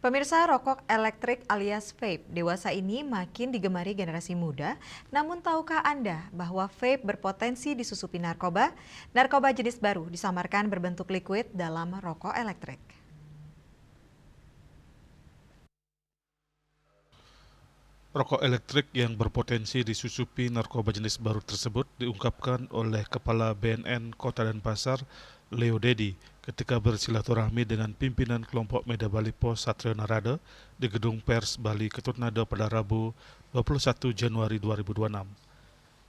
Pemirsa, rokok elektrik alias vape dewasa ini makin digemari generasi muda. Namun tahukah Anda bahwa vape berpotensi disusupi narkoba? Narkoba jenis baru disamarkan berbentuk liquid dalam rokok elektrik. Rokok elektrik yang berpotensi disusupi narkoba jenis baru tersebut diungkapkan oleh Kepala BNN Kota Denpasar, Leo Dedi, ketika bersilaturahmi dengan pimpinan kelompok Media Bali Pos Satrio Narada di Gedung Pers Bali Ketutnada pada Rabu 21 Januari 2026.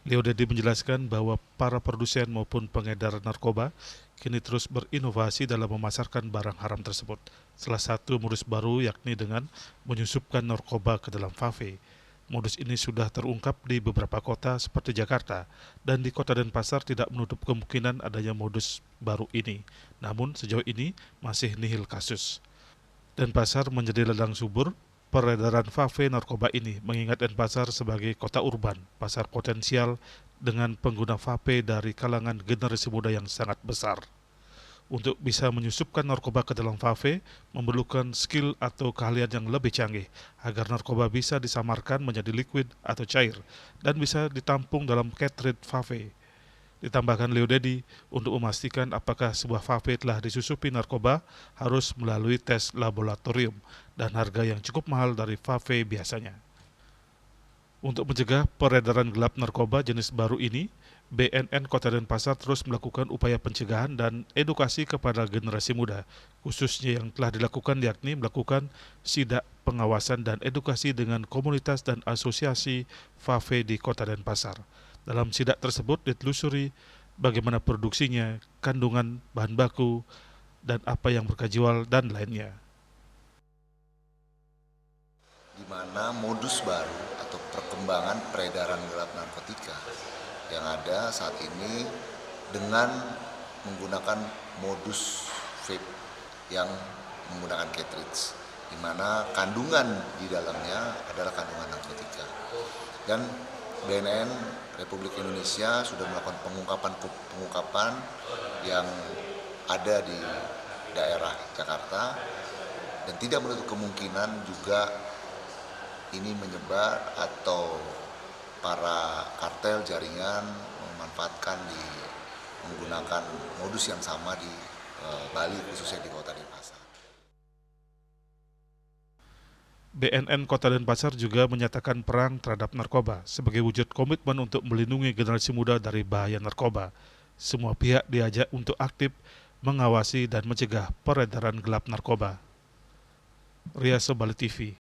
Leo Dedi menjelaskan bahwa para produsen maupun pengedar narkoba kini terus berinovasi dalam memasarkan barang haram tersebut. Salah satu modus baru yakni dengan menyusupkan narkoba ke dalam vape. Modus ini sudah terungkap di beberapa kota seperti Jakarta, dan di Kota Denpasar tidak menutup kemungkinan adanya modus baru ini. Namun sejauh ini masih nihil kasus. Denpasar menjadi ladang subur peredaran vape narkoba ini, mengingat Denpasar sebagai kota urban, pasar potensial dengan pengguna vape dari kalangan generasi muda yang sangat besar. Untuk bisa menyusupkan narkoba ke dalam vape memerlukan skill atau keahlian yang lebih canggih agar narkoba bisa disamarkan menjadi liquid atau cair dan bisa ditampung dalam cartridge vape. Ditambahkan Leo Dedi, untuk memastikan apakah sebuah vape telah disusupi narkoba harus melalui tes laboratorium dan harga yang cukup mahal dari vape biasanya. Untuk mencegah peredaran gelap narkoba jenis baru ini, BNN Kota Denpasar terus melakukan upaya pencegahan dan edukasi kepada generasi muda, khususnya yang telah dilakukan yakni melakukan sidak pengawasan dan edukasi dengan komunitas dan asosiasi vape di Kota Denpasar. Dalam sidak tersebut ditelusuri bagaimana produksinya, kandungan bahan baku, dan apa yang berkejual dan lainnya. Di mana modus baru atau perkembangan peredaran gelap narkotika yang ada saat ini dengan menggunakan modus vape yang menggunakan cartridge, di mana kandungan di dalamnya adalah kandungan narkotika. Dan BNN Republik Indonesia sudah melakukan pengungkapan yang ada di daerah Jakarta, dan tidak menutup kemungkinan juga ini menyebar atau para kartel jaringan memanfaatkan menggunakan modus yang sama di Bali, khususnya di Kota Denpasar. BNN Kota Denpasar juga menyatakan perang terhadap narkoba sebagai wujud komitmen untuk melindungi generasi muda dari bahaya narkoba. Semua pihak diajak untuk aktif mengawasi dan mencegah peredaran gelap narkoba. Ria Bali TV.